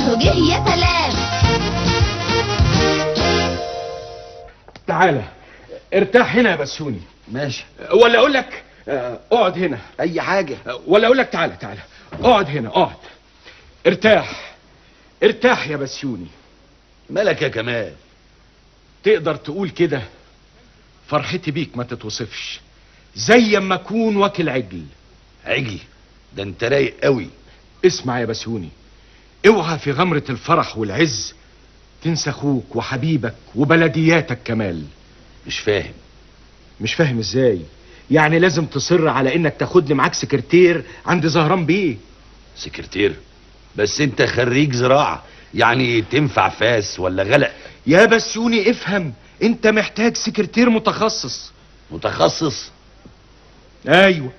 اهو جه يا سلام. تعالى ارتاح هنا يا بسيوني. ماشي. ولا اقول لك اقعد هنا. اي حاجه. ولا اقول لك تعالى اقعد هنا اقعد. ارتاح ارتاح يا بسيوني. مالك يا كمال؟ تقدر تقول كده فرحتي بيك ما تتوصفش، زي ما اكون واكل عجل. عجل؟ ده انت رايق قوي. اسمع يا بسيوني، اوعى في غمرة الفرح والعز تنسى اخوك وحبيبك وبلدياتك كمال. مش فاهم. مش فاهم ازاي؟ يعني لازم تصر على انك تاخدني معاك سكرتير عند زهران بيه. سكرتير؟ بس انت خريج زراعة، يعني تنفع فاس ولا غلق؟ يا بسيوني افهم، انت محتاج سكرتير متخصص. متخصص؟ ايوه،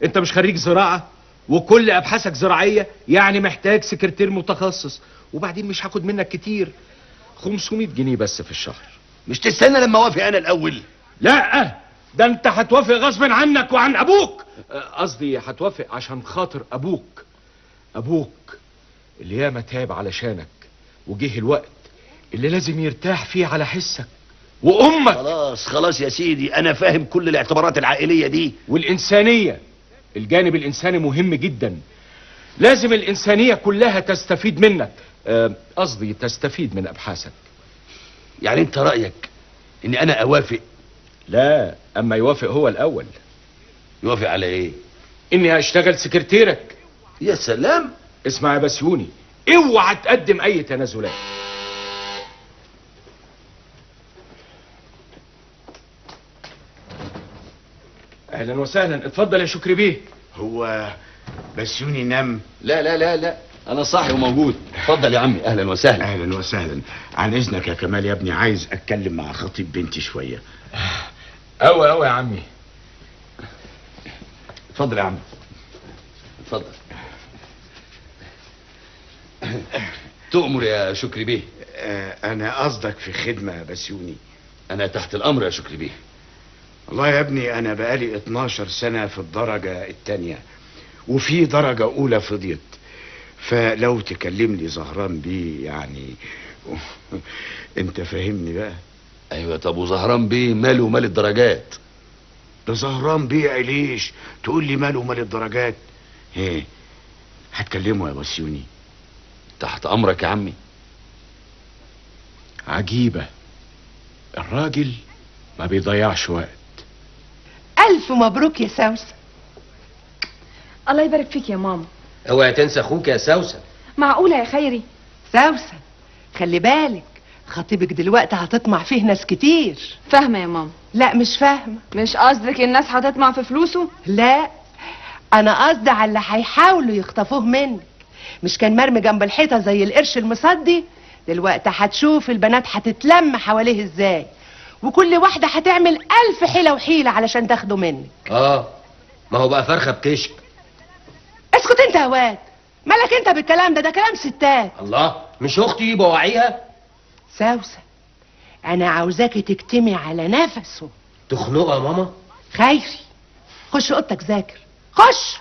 انت مش خريج زراعة وكل ابحاثك زراعية، يعني محتاج سكرتير متخصص. وبعدين مش هاخد منك كتير، 500 جنيه بس في الشهر. مش تستنى لما اوافق انا الاول؟ لا، ده انت هتوافق غصب عنك وعن ابوك. قصدي هتوافق عشان خاطر ابوك اللي ياما تاب علشانك، وجه الوقت اللي لازم يرتاح فيه على حسك. وامك. خلاص يا سيدي، انا فاهم كل الاعتبارات العائلية دي والانسانية. الجانب الانساني مهم جدا، لازم الانسانية كلها تستفيد منك. قصدي تستفيد من ابحاثك. يعني انت رأيك اني انا اوافق؟ لا، اما يوافق هو الاول. يوافق على ايه؟ اني اشتغل سكرتيرك. يا سلام. اسمع يا بسيوني، اوعى تقدم اي تنازلات. اهلا وسهلا، اتفضل يا شكري بيه. هو بسيوني نام؟ لا انا صاحي وموجود. اتفضل يا عمي. اهلا وسهلا. اهلا وسهلا. عن اذنك يا كمال يا ابني، عايز اتكلم مع خطيب بنتي شويه. اوي يا عمي. اتفضل يا عمي، اتفضل. تؤمر يا شكري بيه. انا قصدك في خدمه يا بسيوني؟ انا تحت الامر يا شكري بيه. والله يا ابني انا بقالي 12 سنه في الدرجه الثانيه، وفي درجه اولى فضيت، فلو تكلمني زهران بيه يعني انت فاهمني بقى. ايوه، طب وزهران بيه ماله ومال الدرجات؟ ده زهران بيه عيليش تقول لي ماله ومال الدرجات؟ ايه هتكلمه يا بسيوني؟ تحت امرك يا عمي. عجيبة، الراجل ما بيضيعش وقت. ألف مبروك يا سوسن. الله يبارك فيك يا ماما. اوعي تنسى اخوك يا سوسن. معقولة يا خيري؟ سوسن خلي بالك، خطيبك دلوقتي هتطمع فيه ناس كتير. فاهمة يا ماما. لا مش فاهمة. مش قصدك الناس هتطمع في فلوسه؟ لا، أنا قصدي على اللي هيحاولوا يخطفوه منك. مش كان مرمي جنب الحيطة زي القرش المصدي؟ دلوقتي هتشوف البنات هتتلم حواليه ازاي، وكل واحدة هتعمل 1000 حيلة وحيلة علشان تاخده منك. ما هو بقى فرخة بكشك. اسكت انت يا واد، مالك انت بالكلام ده كلام ستات. الله، مش اختي بوعيها؟ سوسن انا عاوزاكي تكتمي على نفسه. تخنقها يا ماما؟ خيري خش اوضتك ذاكر، خش.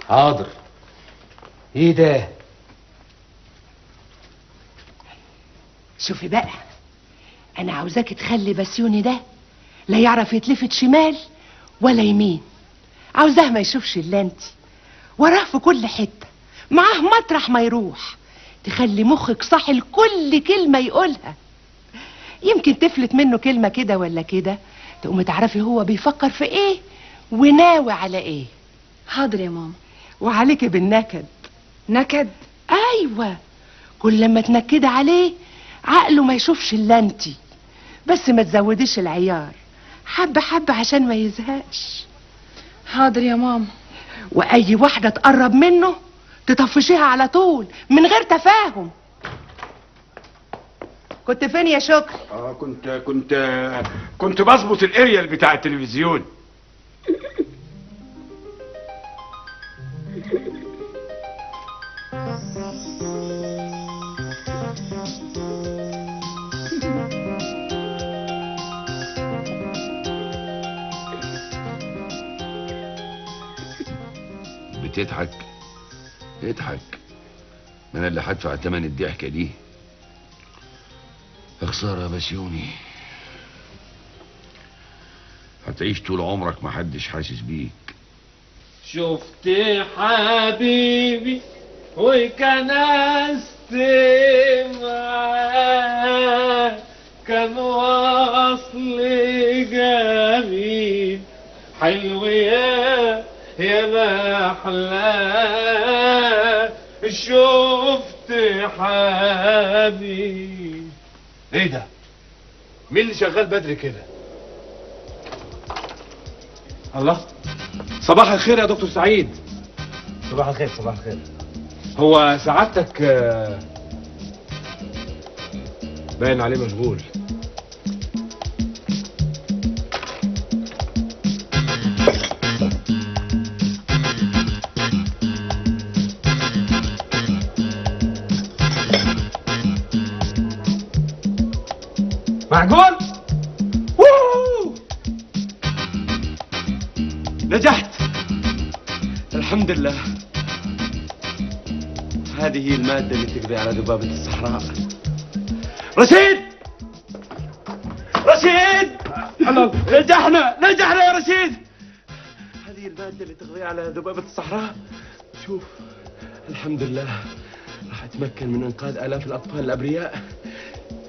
حاضر. ايه ده؟ شوفي بقى، انا عاوزاكي تخلي بسيوني ده لا يعرف يتلفت شمال ولا يمين. عاوزاه ما يشوفش الا انت، وراه في كل حته، معاه مطرح ما يروح. تخلي مخك صاحي لكل كلمه يقولها. يمكن تفلت منه كلمه كده ولا كده، تقومي تعرفي هو بيفكر في ايه وناوي على ايه. حاضر يا ماما. وعليكي بالنكد. نكد؟ ايوه، كل لما تنكدي عليه عقله ما يشوفش الا انتي. بس ما تزوديش العيار، حبه حبه عشان ما يزهقش. حاضر يا ماما. واي واحده تقرب منه تطفشيها على طول من غير تفاهم. كنت فين يا شكري؟ كنت بظبط الاريال بتاع التلفزيون. بتضحك؟ اضحك، انا اللي هدفع تمن الضحكه دي. يا خساره يا بسيوني، هتعيش طول عمرك محدش حاسس بيك. شفت حبيبي وكنست معاه، كان وصل جميل حلو يا محلاه. شفت حبيبي. ايه ده؟ مين اللي شغال بدري كده؟ الله، صباح الخير يا دكتور سعيد. صباح الخير صباح الخير. هو سعادتك باين عليه مشغول. معقول؟ ووو! نجحت الحمد لله. هذه هي المادة اللي تقضي على ذبابة الصحراء. رشيد! رشيد! نجحنا يا رشيد. هذه المادة اللي تقضي على ذبابة الصحراء. شوف، الحمد لله راح أتمكن من إنقاذ آلاف الأطفال الأبرياء.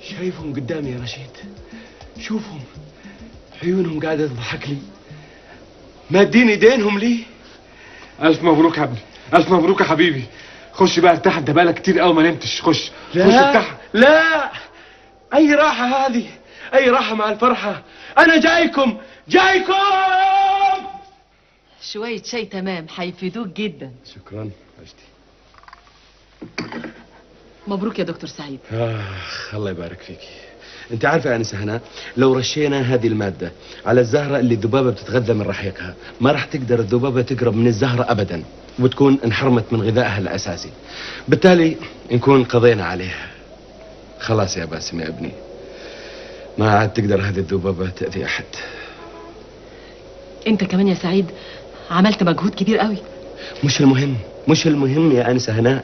شايفهم قدامي يا رشيد، شوفهم، عيونهم قاعدة تضحك لي، مادين ايدينهم لي. الف مبروك يا ابني، الف مبروك يا حبيبي. خش بقى ارتاح، انت بقالك كتير قوي ما نمتش. خش خش ارتاح. لا، اي راحة هذه، اي راحة مع الفرحة. انا جايكم. شوية شاي تمام هيفيدوك جدا. شكرا عشتي. مبروك يا دكتور سعيد. الله يبارك فيك. انت عارفه يا انسه هنا، لو رشينا هذه الماده على الزهره اللي الذبابه بتتغذى من رحيقها، ما راح تقدر الذبابه تقرب من الزهره ابدا، وتكون انحرمت من غذائها الاساسي. بالتالي نكون قضينا عليها. خلاص يا باسم يا ابني، ما عاد تقدر هذه الذبابه تاذي احد. انت كمان يا سعيد عملت مجهود كبير قوي. مش المهم يا انسه هناء،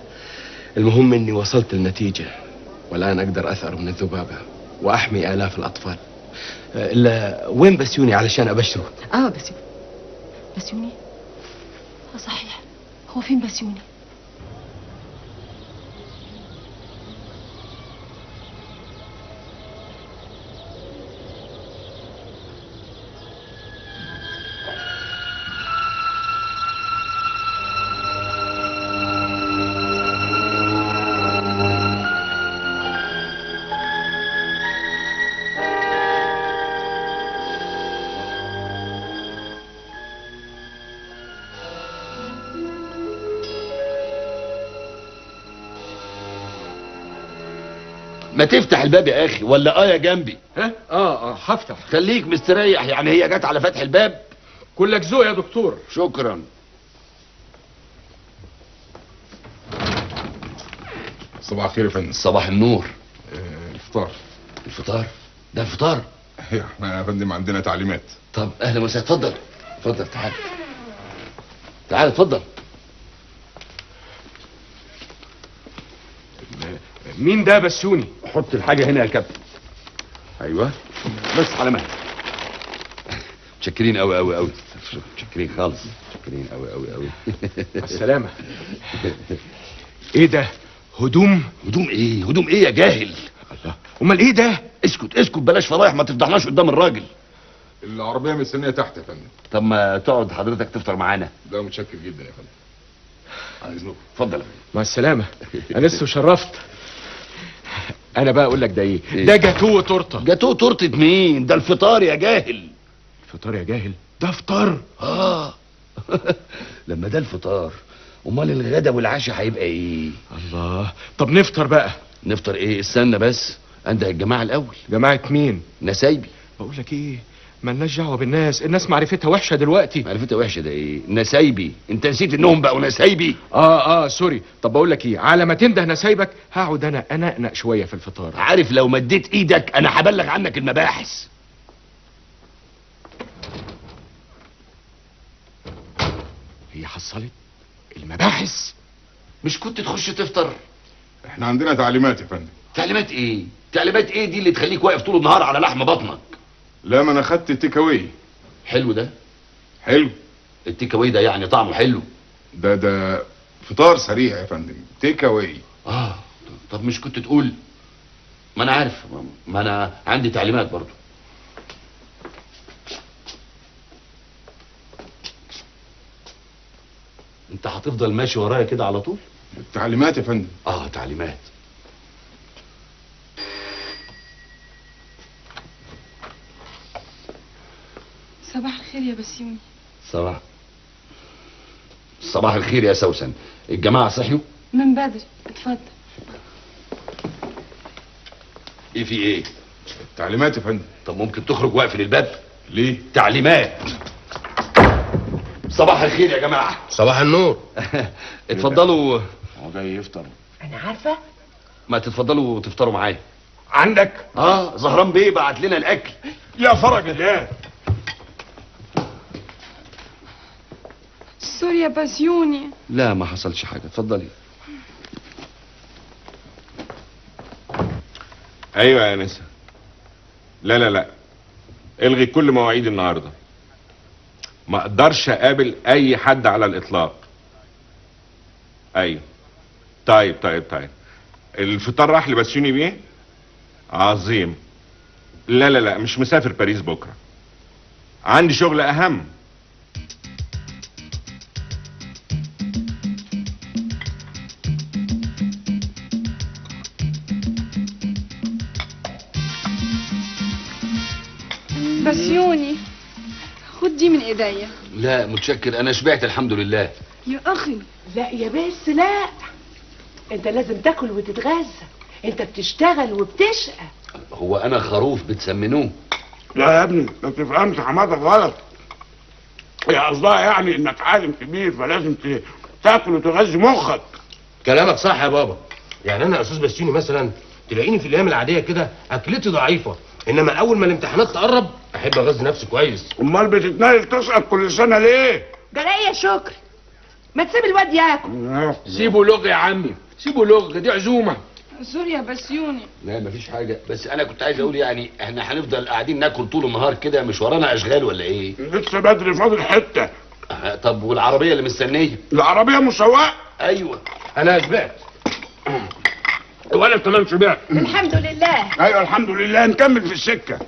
المهم اني وصلت للنتيجه، والان اقدر اثأر من الذبابه واحمي الاف الاطفال. الا وين بسيوني علشان ابشره؟ بسيوني صحيح، هو فين بسيوني؟ ما تفتح الباب يا اخي، ولا يا جنبي؟ ها؟ هفتح. خليك مستريح، يعني هي جت على فتح الباب؟ كلك ذوق يا دكتور. شكرا. صباح الخير يا فندم. صباح النور. الفطار. الفطار؟ ده الفطار؟ احنا يا فندم عندنا تعليمات. طب اهلا وسهلا، اتفضل اتفضل، تعال اتفضل. مين ده بسيوني؟ حط الحاجة هنا يا كابتن. ايوه بس على مهلك. متشكرين قوي قوي قوي، متشكرين خالص، متشكرين قوي قوي قوي. السلامة. ايه ده؟ هدوم ايه يا جاهل؟ الله، امال ايه ده؟ اسكت بلاش فضايح، ما تفضحناش قدام الراجل. العربية مستنية تحت يا فندم. طب ما تقعد حضرتك تفطر معانا؟ ده متشكر جدا يا فندم. على اذنكم. اتفضل. مع السلامة، انا لسه شرفت. انا بقى اقول لك ده ايه؟ ده جاتوه وتورته. جاتوه تورته مين؟ ده الفطار يا جاهل. الفطار يا جاهل؟ ده فطار. لما ده الفطار، امال الغدا والعشاء هيبقى ايه؟ الله، طب نفطر بقى. نفطر ايه؟ استنى بس، انده الجماعه الاول. جماعة مين؟ نسايبي. بقول لك ايه، مالناش دعوه بالناس، الناس معرفتها وحشه دلوقتي. معرفتها وحشه ده ايه؟ نسايبي، انت نسيت انهم بقوا نسايبي؟ سوري. طب بقول لك ايه، على ما تنده نسايبك هقعد انا انقنق شويه في الفطار. عارف لو مديت ايدك انا هبلغ عنك المباحث. هي حصلت المباحث؟ مش كنت تخش تفطر؟ احنا عندنا تعليمات يا فندم. تعليمات ايه؟ تعليمات ايه دي اللي تخليك واقف طول النهار على لحم بطنك؟ لا، ما انا خدت تيك اواي. حلو ده؟ حلو. التيك اواي ده يعني طعمه حلو؟ ده فطار سريع يا فندم، تيك اواي. طب مش كنت تقول؟ ما انا عارف، ما انا عندي تعليمات برضو. انت هتفضل ماشي ورايا كده على طول؟ تعليمات يا فندم. تعليمات. صباح الخير يا بسيوني. صباح الخير يا سوسن. الجماعة صحيوا؟ من بدري. اتفضل. ايه في ايه؟ تعليمات يا فندم. طب ممكن تخرج واقفل الباب؟ ليه؟ تعليمات. صباح الخير يا جماعة. صباح النور. اتفضلوا. هو جاي يفطر. انا عارفه. ما تتفضلوا تفطروا معايا. عندك؟ زهران بيه بعت لنا الاكل. يا فرج الله. سوري يا بسيوني. لا ما حصلش حاجة، اتفضلي. ايوه يا نسا. لا الغي كل مواعيد النهارده. ما اقدرش اقابل اي حد على الاطلاق. ايوه. طيب الفطار راح لبسيوني بيه. عظيم. لا مش مسافر باريس بكره، عندي شغل اهم. بسيوني خد دي من ايديا. لا متشكر، انا شبعت الحمد لله. يا اخي لا يا بس لا، انت لازم تاكل وتتغذى، انت بتشتغل وبتشقى. هو انا خروف بتسمنوه؟ لا يا ابني ما تفهمش حماتك غلط. هي قصدها يعني انك عالم كبير فلازم تاكل وتغذي مخك. كلامك صح يا بابا. يعني انا يا استاذ بسيوني مثلا تلاقيني في الايام العاديه كده اكلتي ضعيفه، انما اول ما الامتحانات تقرب احب اغذي نفسي كويس. امال بتتنقل تسقط كل سنه ليه؟ جرى ايه يا شكري؟ ما تسيب الواد ياكل. سيبه لغ يا عمي، سيبه لغ، دي عزومه. سوري يا بسيوني. لا مفيش حاجة، بس انا كنت عايز اقول يعني احنا هنفضل قاعدين ناكل طول النهار كده؟ مش ورانا اشغال ولا ايه؟ لسه بدري، فاضل حته. طب والعربية اللي مستنية؟ العربيه مسواق. ايوه انا شبعت. وانا كمان شبعت. الحمد لله. ايوه الحمد لله. نكمل في السكه.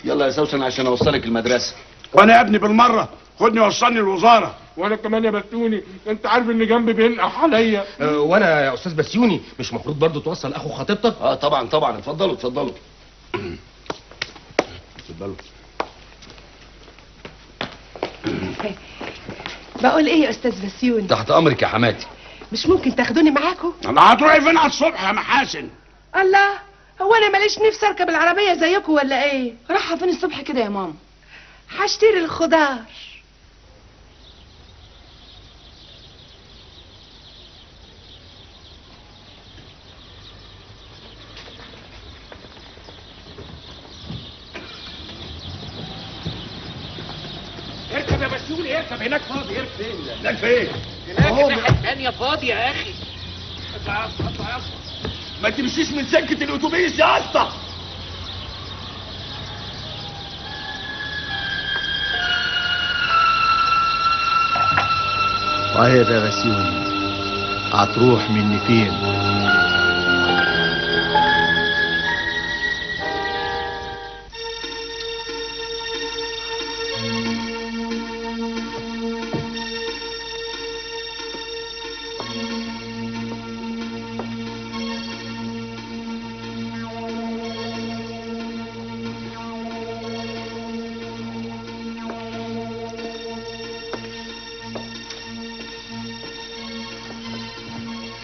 يلا يا سوسن عشان اوصلك المدرسة. وانا يا ابني بالمره خدني وصلني الوزاره. وانا كمان يا بسيوني، انت عارف ان جنبي بينقح عليا. وانا يا استاذ بسيوني مش المفروض برضه توصل اخو خطيبتك؟ طبعا اتفضلوا. اتفضلوا. بقول ايه يا استاذ بسيوني؟ تحت امرك يا حماتي. مش ممكن تاخدوني معاكم؟ انا هتروحي فين على الصبح يا محاسن؟ الله، هو انا ماليش نفسي اركب العربيه زيكم ولا ايه؟ رايحه فين الصبح كده يا ماما؟ هشتري الخضار. اركب يا بسيوني، اركب هناك فاضي. اركب فين؟ هناك فين؟ هناك الناحيه الثانيه فاضي يا اخي. اطلع يا اسطى. ما تمشيش من سكة الاتوبيس يا اسطى. طيب يا بسيوني، هتروح مني فين؟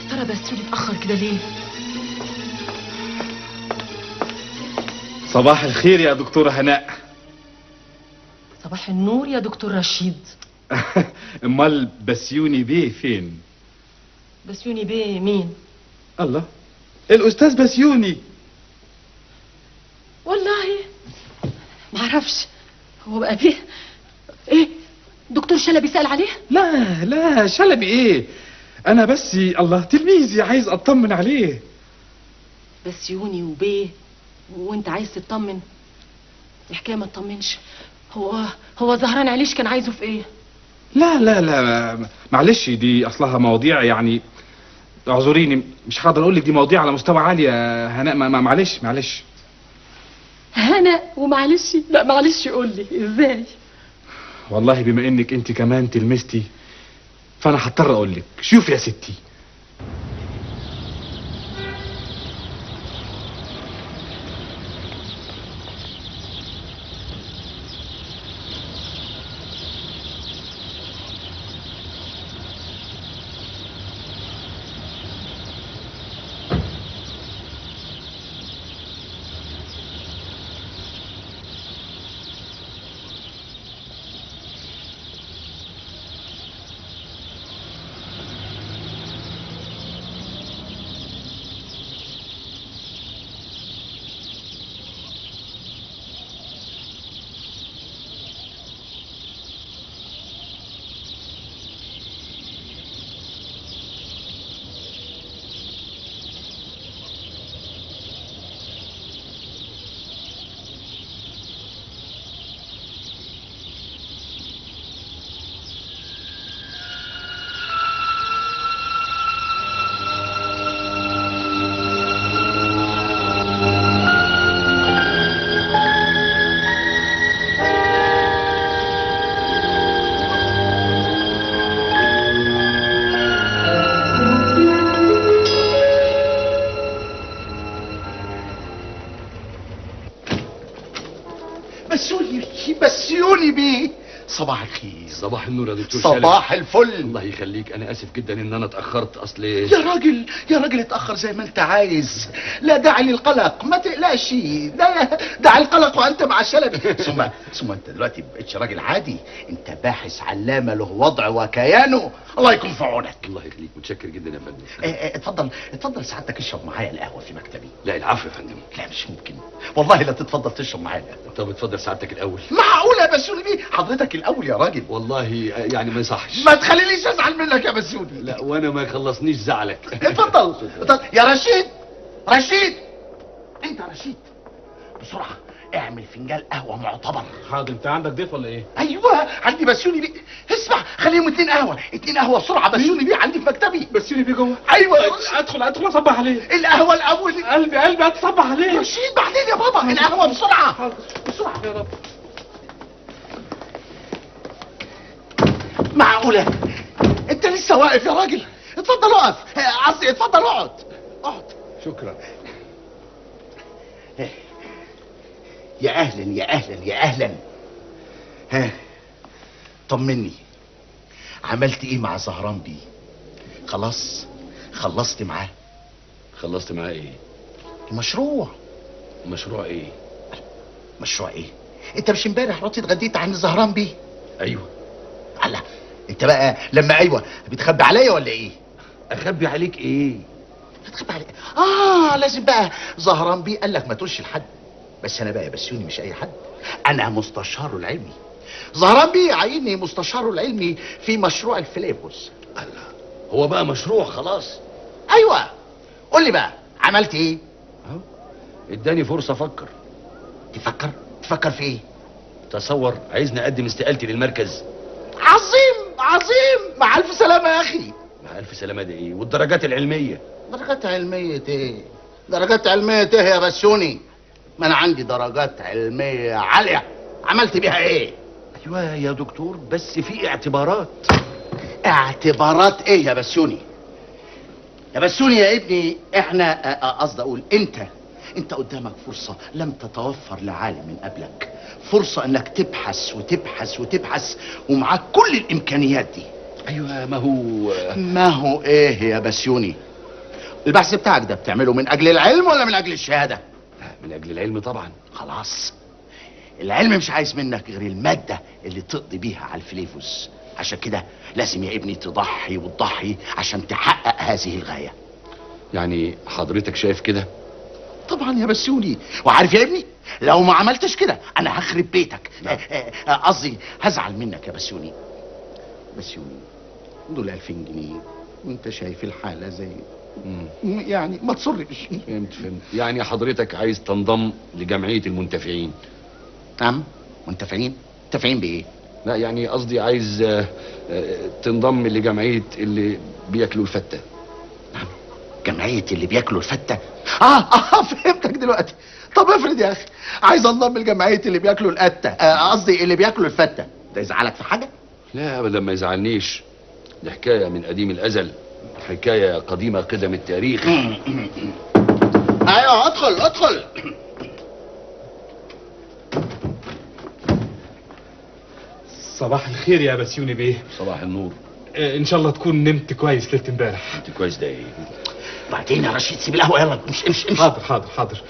ترى بسيوني اتأخر كده ليه؟ صباح الخير يا دكتورة هناء. صباح النور يا دكتور رشيد. امال بسيوني بيه فين؟ بسيوني بيه مين؟ الله، الأستاذ بسيوني. والله معرفش، هو بقى بيه ايه؟ دكتور شلبي سأل عليه؟ لا شلبي ايه، انا بس الله تلميذي عايز اطمن عليه. بسيوني وبيه وانت عايز تطمن؟ الحكايه ما تطمنش. هو زهران عليش كان عايزه في ايه؟ لا معلش، دي اصلها مواضيع يعني، اعذريني مش هقدر اقول لك، دي مواضيع على مستوى عالي يا هناء. معلش هنا ومعلش. لا معلش، قول لي ازاي. والله بما انك انت كمان تلمستي فانا هضطر اقول لك. شوفي يا ستي، بسيوني بيه، صباح الخير. صباح النور يا دكتور صباح شلبي. الفل. الله يخليك، انا اسف جدا ان انا اتاخرت. اصل يا راجل اتاخر زي ما انت عايز، لا داعي للقلق، ما تقلقش، لا داعي القلق وانت مع شلبي. ثم انت دلوقتي مبقتش راجل عادي، انت باحث علامه له وضع وكيانه. الله يكون في عونك. الله يخليك، متشكر جدا يا فندم. اتفضل سعادتك اشرب معايا القهوه في مكتبي. لا العفو يا فندم. لا مش ممكن والله، لا تتفضل تشرب معايا القهوه. طب اتفضل سعادتك الاول. معقوله يا بسيوني بيه؟ حضرتك الاول يا راجل. والله يعني ما يصحش. ما تخلينيش ازعل منك يا بسيوني. لا وانا ما يخلصنيش زعلك. اتفضل يا رشيد. انت رشيد، بسرعه اعمل فنجان قهوه معتبر. حاضر. انت عندك ضيف ولا ايه؟ ايوه عندي بسيوني بيه. اسمع، خليهم 2 قهوه بسرعه. بسيوني بيه عندي في مكتبي. بسيوني بيه جوه؟ ايوه ادخل اصبح عليه. القهوه الاول. قلبي هتصبح عليه. رشيد بعدين يا بابا، القهوه بسرعه. بسرعه يا رب. معقوله انت لسه واقف يا راجل؟ اتفضل اقف، قصدي اتفضل اقعد. شكرا. يا اهلا. ها، طمني، عملت ايه مع زهران بيه؟ خلاص خلصت معاه؟ خلصت معاه ايه؟ المشروع. مشروع ايه؟ مشروع ايه؟ انت مش امبارح رحت اتغديت عند زهران بيه؟ ايوه. الله، انت بقى لما ايوه بتخبي عليا ولا ايه؟ اخبي عليك ايه؟ بتخبي عليا؟ لازم بقى زهران بيه قال لك ما تقولش لحد. بس انا بقى يا بسيوني مش اي حد، انا مستشاره العلمي. زهران بيه عيني مستشاره العلمي في مشروع الفليبوس. الله، هو بقى مشروع خلاص؟ ايوه. قول لي بقى عملت ايه؟ اهو اداني فرصه افكر. تفكر في ايه؟ تصور عايزني اقدم استقالتي للمركز. عظيم، مع الف سلامه يا اخي. مع الف سلامه ده ايه؟ والدرجات العلميه؟ درجات علميه ايه يا بسيوني؟ ما انا عندي درجات علميه عاليه. عملت بيها ايه؟ ايوه يا دكتور، بس في اعتبارات. اعتبارات ايه يا بسيوني؟ يا ابني، احنا قصدي اقول انت قدامك فرصة لم تتوفر لعالم من قبلك، فرصة انك تبحث ومعاك كل الامكانيات دي. ايوه. ما هو ايه يا بسيوني؟ البحث بتاعك ده بتعمله من اجل العلم ولا من اجل الشهادة؟ من اجل العلم طبعا. خلاص، العلم مش عايز منك غير المادة اللي تقضي بيها على الفليفوس. عشان كده لازم يا ابني تضحي وتضحي عشان تحقق هذه الغاية. يعني حضرتك شايف كده؟ طبعا يا بسيوني. وعارف يا ابني، لو ما عملتش كده انا هخرب بيتك. قصدي هزعل منك يا بسيوني. دول 2000 جنيه وانت شايف الحالة زي يعني ما تصرش. فهمت. يعني حضرتك عايز تنضم لجمعية المنتفعين؟ نعم. منتفعين بايه؟ لا يعني قصدي عايز تنضم لجمعية اللي بياكلوا الفتة. جمعية اللي بياكلوا الفتة؟ فهمتك دلوقتي. طب افرض يا اخي عايز انضم لجمعية اللي بياكلوا القتة، قصدي اللي بياكلوا الفتة، ده يزعلك في حاجة؟ لا ابدا ما يزعلنيش، دي حكاية من قديم الازل، حكاية قديمة قدم التاريخ. ايوه ادخل. صباح الخير يا بسيوني بيه. صباح النور. ان شاء الله تكون نمت كويس ليله امبارح. انت كويس ده ايه؟ بعدين يا رشيد سيب القهوة، يلا امشي. حاضر.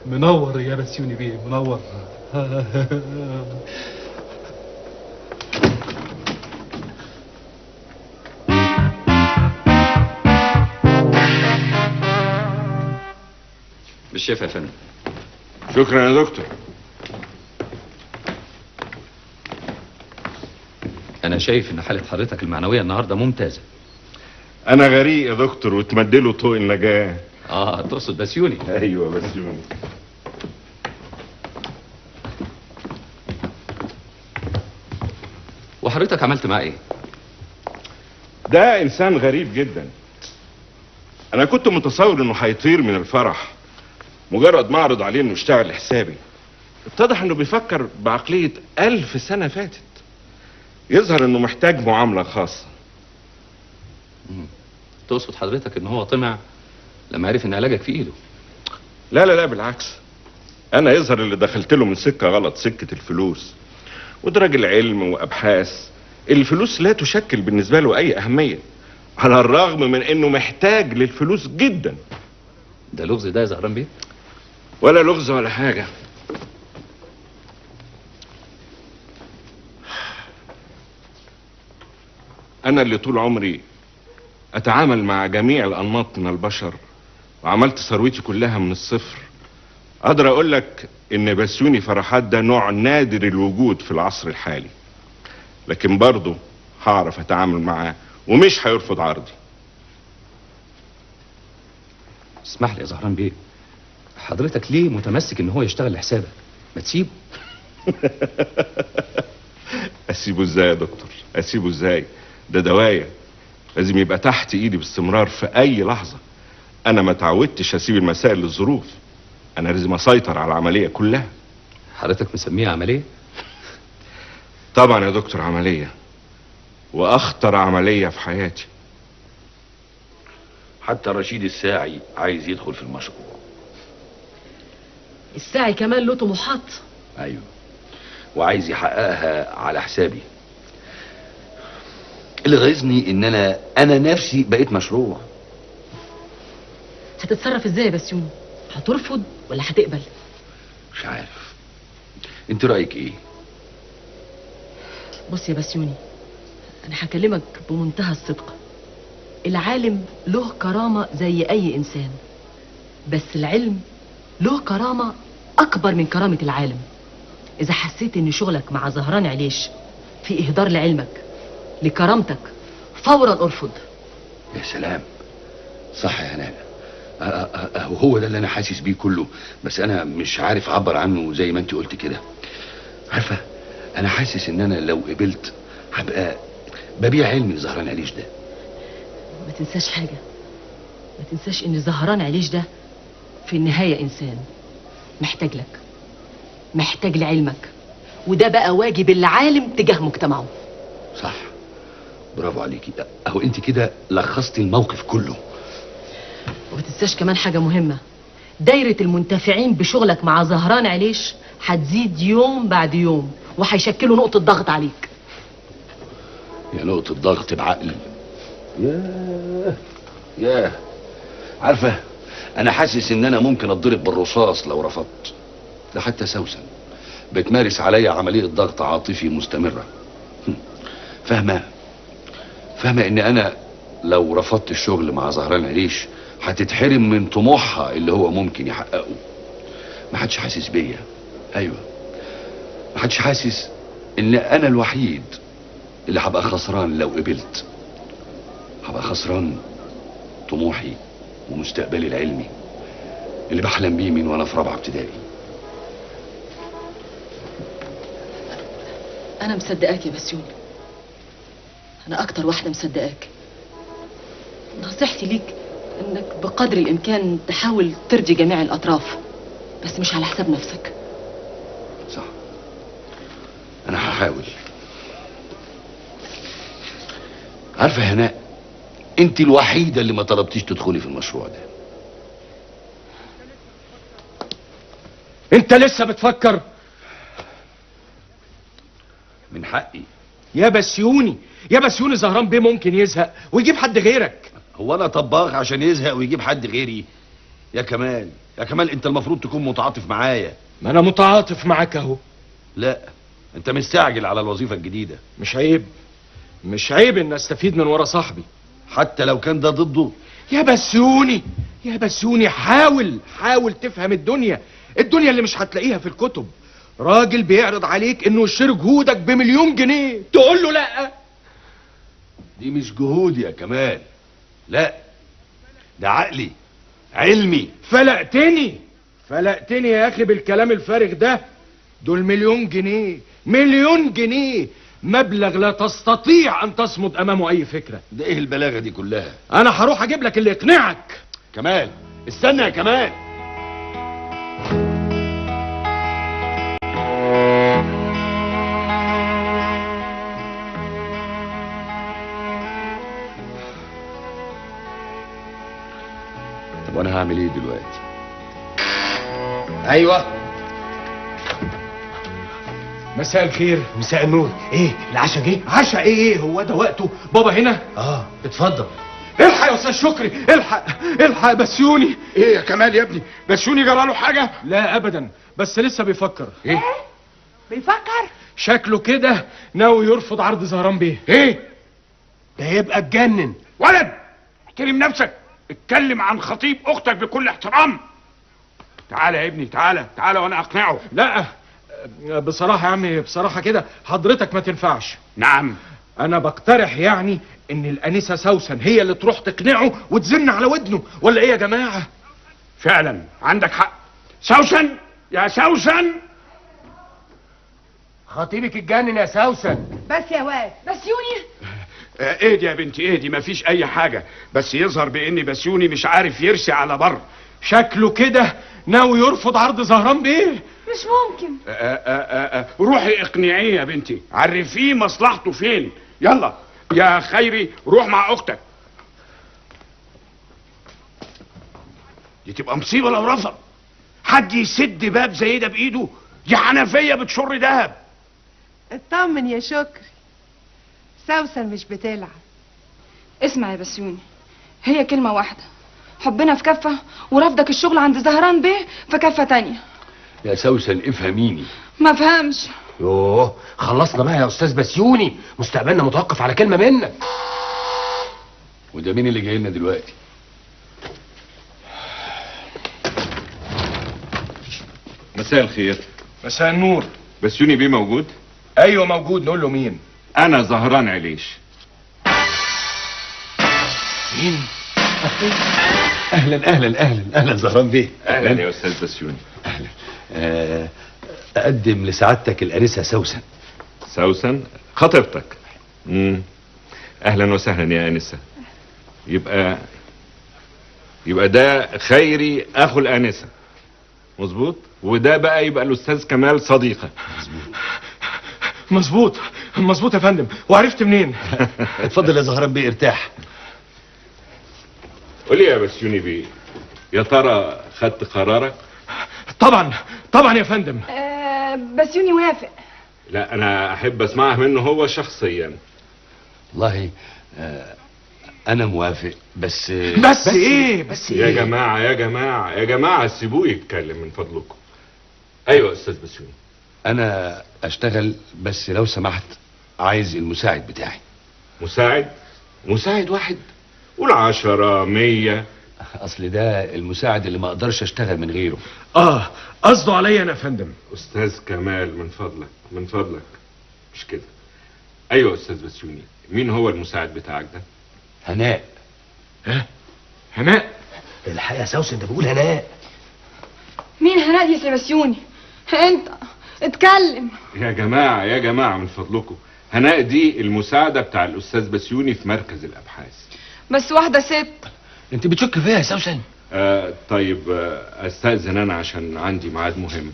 منور يا بسيوني بيه، منور. بالشفا يا فندم. شكرا يا دكتور. انا شايف ان حالة حضرتك المعنوية النهاردة ممتازة. انا غريق يا دكتور وتمدله طوق النجاة. تقصد بسيوني؟ ايوه بسيوني. وحضرتك عملت معاه ايه؟ ده انسان غريب جدا. انا كنت متصور انه هيطير من الفرح مجرد ما اعرض عليه انه يشتغل لحسابي. اتضح انه بيفكر بعقلية 1000 سنة فاتت. يظهر انه محتاج معاملة خاصة. تقصد حضرتك ان هو طمع لما عرف ان علاجك في ايده؟ لا بالعكس. انا يظهر اللي دخلت له من سكة غلط، سكة الفلوس. وده راجل علم وابحاث. الفلوس لا تشكل بالنسبة له اي اهمية، على الرغم من انه محتاج للفلوس جدا. ده لغز ده يا زهران بيه؟ ولا لغز ولا حاجة. انا اللي طول عمري اتعامل مع جميع الانماط من البشر وعملت ثروتي كلها من الصفر، اقدر اقول لك ان بسيوني فرحات ده نوع نادر الوجود في العصر الحالي، لكن برضه هعرف اتعامل معاه ومش هيرفض عرضي. اسمح لي يا زهران بيه، حضرتك ليه متمسك ان هو يشتغل لحسابك؟ ما تسيبه. اسيبه ازاي يا دكتور؟ اسيبه ازاي؟ ده دوايا لازم يبقى تحت ايدي باستمرار في اي لحظة. انا ما تعودتش اسيب المسائل للظروف، انا لازم اسيطر على العملية كلها. حضرتك مسميها عملية؟ طبعا يا دكتور عملية، واخطر عملية في حياتي. حتى رشيد الساعي عايز يدخل في المشروع. الساعي كمان له طموحات. ايوه، وعايز يحققها على حسابي. اللي غيظني ان انا نفسي بقيت مشروع. هتتصرف ازاي يا بسيوني؟ هترفض ولا هتقبل؟ مش عارف، انت رايك ايه؟ بص يا بسيوني، انا هكلمك بمنتهى الصدق. العالم له كرامة زي اي انسان، بس العلم له كرامة اكبر من كرامة العالم. اذا حسيت ان شغلك مع زهران عليش في اهدار لعلمك لكرامتك فورا ارفض. يا سلام، صح يا هناء. هو ده اللي انا حاسس بيه كله، بس انا مش عارف اعبر عنه زي ما انت قلت كده. عارفه، انا حاسس ان انا لو قبلت هبقى ببيع علمي لزهران عليش ده. ما تنساش حاجة، ما تنساش ان زهران عليش ده في النهاية انسان محتاج لك، محتاج لعلمك، وده بقى واجب العالم تجاه مجتمعه. صح، برافو عليكي. اهو انت كده لخصتي الموقف كله. وما تنساش كمان حاجة مهمة، دايرة المنتفعين بشغلك مع زهران عليش هتزيد يوم بعد يوم، وهيشكلوا نقطة ضغط عليك. يا نقطة ضغط بعقل. ياه عارفة، انا حاسس ان انا ممكن اتضرب بالرصاص لو رفضت. ده حتى سوسن بتمارس عليا عملية ضغط عاطفي مستمرة. فاهمة ان انا لو رفضت الشغل مع زهران عليش هتتحرم من طموحها اللي هو ممكن يحققه. محدش حاسس بيا. ايوه، محدش حاسس ان انا الوحيد اللي هبقى خسران لو قبلت. هبقى خسران طموحي ومستقبلي العلمي اللي بحلم بيه من وانا في رابعه ابتدائي. انا مصدقاك يا بسيوني، انا اكتر واحده مصدقاك. نصيحتي ليك انك بقدر الامكان تحاول ترضي جميع الاطراف، بس مش على حساب نفسك. صح، انا هحاول. عارفه يا هناء، انت الوحيده اللي ما طلبتيش تدخلي في المشروع ده. انت لسه بتفكر؟ من حقي. يا بسيوني يا بسيوني، زهران بيه ممكن يزهق ويجيب حد غيرك. هو انا طباخ عشان يزهق ويجيب حد غيري؟ يا كمال يا كمال، انت المفروض تكون متعاطف معايا. ما انا متعاطف معاك اهو. لا، انت مستعجل على الوظيفه الجديده. مش عيب؟ مش عيب ان استفيد من ورا صاحبي حتى لو كان ده ضده؟ يا بسيوني يا بسيوني، حاول تفهم الدنيا اللي مش هتلاقيها في الكتب. راجل بيعرض عليك انه يشتري جهودك ب1,000,000 جنيه، تقول له لا؟ دي مش جهود يا كمال، لا ده عقلي علمي. فلقتني يا اخي بالكلام الفارغ ده. دول 1,000,000 جنيه، 1,000,000 جنيه، مبلغ لا تستطيع ان تصمد امامه اي فكرة. ده ايه البلاغة دي كلها؟ انا هروح اجيب لك اللي يقنعك. كمال استنى يا كمال. طب وانا هعمل ايه دلوقتي؟ ايوه، مساء الخير. مساء النور. ايه العشاء جه؟ عشاء ايه؟ هو ده وقته؟ بابا هنا؟ اتفضل. الحق يا استاذ شكري، الحق يا بسيوني. ايه يا كمال يا ابني، بسيوني جرى له حاجه؟ لا ابدا، بس لسه بيفكر. ايه بيفكر؟ شكله كده ناوي يرفض عرض زهران بيه. ايه ده يبقى اتجنن. ولد احترم نفسك، اتكلم عن خطيب اختك بكل احترام. تعالى يا ابني، تعالى وانا اقنعه. لا بصراحة يا عمي، بصراحة كده حضرتك ما تنفعش. نعم، انا بقترح يعني ان الانسة سوسن هي اللي تروح تقنعه وتزن على ودنه، ولا ايه يا جماعة؟ فعلا عندك حق. سوسن يا سوسن، خطيبك اتجنن يا سوسن. بس يا واد بسيوني، اهدي يا بنتي اهدي، مفيش اي حاجة، بس يظهر بان بسيوني مش عارف يرسي على بر. شكله كده ناوي يرفض عرض زهران بيه. مش ممكن. روحي اقنعيه يا بنتي، عرفيه مصلحته فين. يلا يا خيري روح مع اختك. دي تبقى مصيبه لو رفض. حد يسد باب زي ده بايده؟ دي حنفيه بتشر دهب. اطمن يا شكري، سوسن مش بتلعب. اسمع يا بسيوني، هي كلمة واحدة، حبنا في كفة ورفضك الشغل عند زهران بيه في كفة تانية. يا سوسن افهميني. ما فهمش. يوه، خلصنا بقى يا استاذ بسيوني، مستقبلنا متوقف على كلمة منك. وده مين اللي جاي لنا دلوقتي؟ مساء الخير. مساء النور. بسيوني بيه موجود؟ ايوه موجود. نقول له مين؟ انا زهران عليش. مين؟ اهلا زهران بيه. اهلا يا استاذ بسيوني. اهلا. اقدم لسعادتك الانسه سوسن. سوسن خطيبتك؟ اهلا وسهلا يا انسه. يبقى ده خيري اخو الانسه، مظبوط؟ وده بقى يبقى الاستاذ كمال صديقه. مظبوط يا فندم. وعرفت منين؟ اتفضل يا زهران بيه، ارتاح. قولي يا بسيوني بيه، يا ترى خدت قرارك؟ طبعا يا فندم. بسيوني وافق. لا انا احب اسمعها منه هو شخصيا. والله انا موافق، بس ايه؟ يا جماعه سيبوه يتكلم من فضلكم. ايوه يا استاذ بسيوني. انا اشتغل، بس لو سمحت عايز المساعد بتاعي. مساعد واحد؟ قول 10 100. اصل ده المساعد اللي ما اقدرش اشتغل من غيره. قصده عليا انا يا فندم. استاذ كمال من فضلك مش كده. ايوه استاذ بسيوني، مين هو المساعد بتاعك ده؟ هناء. هناء الحقيقه يا سوسن ده بيقول هناء. مين هناء دي يا بسيوني؟ انت اتكلم. يا جماعه من فضلكم، هناء دي المساعده بتاع الاستاذ بسيوني في مركز الابحاث. بس واحده ست. انت بتشك فيها يا سوسن؟ طيب استاذن انا عشان عندي ميعاد مهم،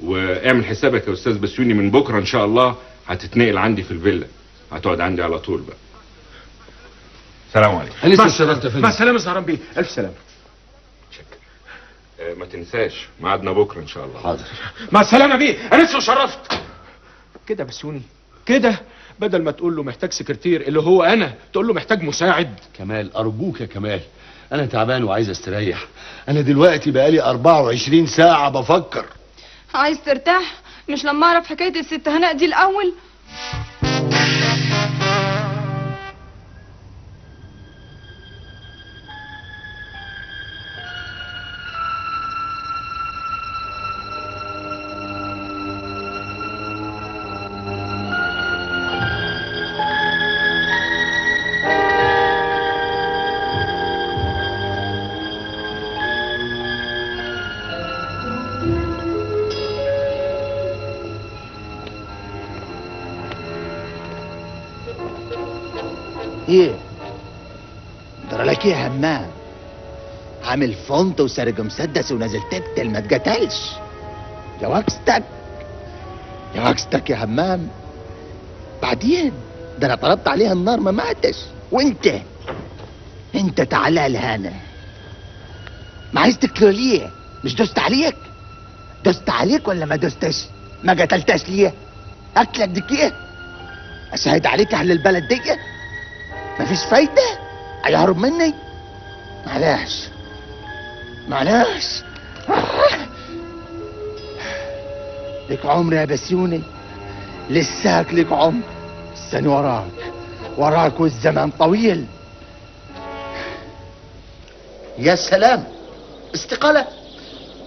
واعمل حسابك يا استاذ بسيوني من بكره ان شاء الله هتتنقل عندي في الفيلا، هتقعد عندي على طول بقى. سلام عليكم. مع السلامه زهران بيه، الف سلامه. ما تنساش ميعادنا بكره ان شاء الله. حاضر. مع السلامه بيه، انا لسه شرفت كده بسيوني كده، بدل ما تقول له محتاج سكرتير اللي هو انا، تقول له محتاج مساعد. كمال ارجوك يا كمال، انا تعبان وعايز استريح. انا دلوقتي بقالي 24 ساعه بفكر. عايز ترتاح؟ مش لما اعرف حكايه الست هناء دي الاول؟ ايه درى لك ايه يا همام؟ عامل فونت وسارق مسدس ونازل تقتل ما تقتلش. يا وكستك يا همام. بعدين ده انا طلبت عليها النار ما ماتش، وانت تعالى لهنا. ما عايز تقتله ليه؟ مش دوست عليك؟ دوست عليك ولا ما دوستش؟ ما قتلتش ليه؟ اكلك دي كيه؟ اشهد عليك اهل البلد دي مفيش فايدة؟ هيهرب مني؟ معلش لك عمر يا بسيوني، لساك لك عمر. السنة وراك والزمان طويل. يا سلام، استقالة!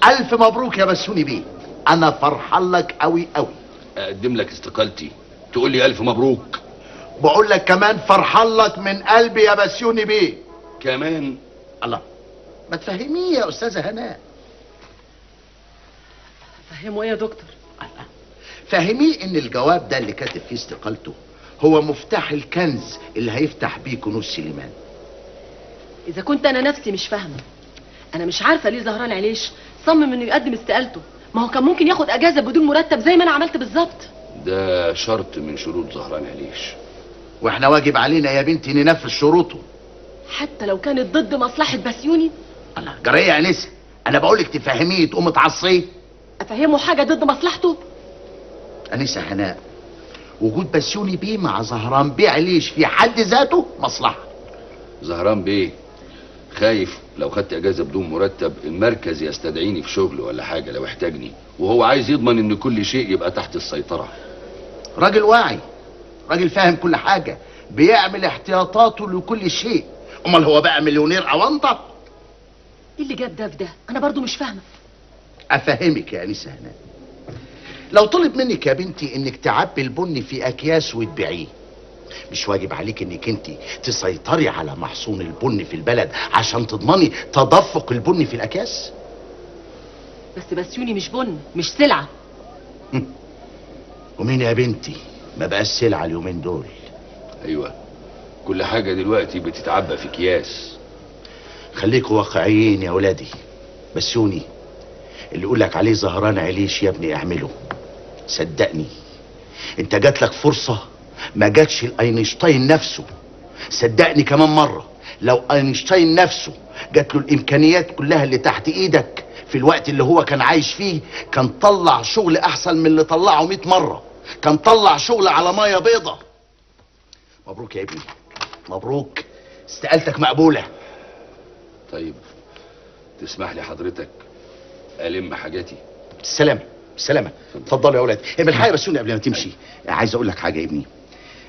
ألف مبروك يا بسيوني بيه، أنا فرحان لك أوي أوي. اقدم لك استقالتي تقول لي الف مبروك؟ بقول لك كمان فرحان لك من قلبي يا بسيوني بيه. كمان؟ الله، ما تفهميه يا استاذه هناء. فهمه ايه يا دكتور؟ فهميه ان الجواب ده اللي كاتب فيه استقالته هو مفتاح الكنز اللي هيفتح بيه كنوز سليمان. اذا كنت انا نفسي مش فاهمه، انا مش عارفه ليه زهران عليش صمم انه يقدم استقالته. ما هو كان ممكن ياخد اجازه بدون مرتب زي ما انا عملت بالظبط. ده شرط من شروط زهران عليش، واحنا واجب علينا يا بنتي ننفذ شروطه حتى لو كانت ضد مصلحه بسيوني. الله، جريه يا انسه، انا بقولك تفهميه تقوم تعصيه. افهمه حاجه ضد مصلحته؟ انسه هناء، وجود بسيوني بيه مع زهران بيه عليش في حد ذاته مصلحه. زهران بيه خايف لو خدت اجازه بدون مرتب المركز يستدعيني في شغل ولا حاجه لو احتاجني، وهو عايز يضمن ان كل شيء يبقى تحت السيطره. راجل واعي، راجل فاهم كل حاجه، بيعمل احتياطاته لكل شيء. امال هو بقى مليونير اونطه؟ ايه اللي جاب ده في ده؟ انا برضو مش فاهمه. افهمك يا انسه هناء، لو طلب منك يا بنتي انك تعبي البن في اكياس وتبيعيه، مش واجب عليك انك انت تسيطري على محصول البن في البلد عشان تضمني تدفق البن في الاكياس؟ بس بسيوني مش بن، مش سلعه. ومين يا بنتي ما بقاش سلعه اليومين دول؟ ايوه، كل حاجه دلوقتي بتتعبى في اكياس. خليكوا واقعيين يا ولادي. بسيوني اللي يقولك عليه زهران عليش يا ابني اعمله. صدقني انت جاتلك فرصه ما جاتش لاينشتاين نفسه. صدقني كمان مره، لو اينشتاين نفسه جات له الامكانيات كلها اللي تحت ايدك في الوقت اللي هو كان عايش فيه، كان طلع شغل احسن من اللي طلعه 100 مره. كان طلع شغل على ميه بيضه. مبروك يا ابني، مبروك، استقالتك مقبوله. طيب تسمح لي حضرتك الم حاجاتي؟ السلامه السلامه، اتفضلوا يا اولاد. بالحقيقه بسوني قبل ما تمشي عايز اقول لك حاجه يا ابني.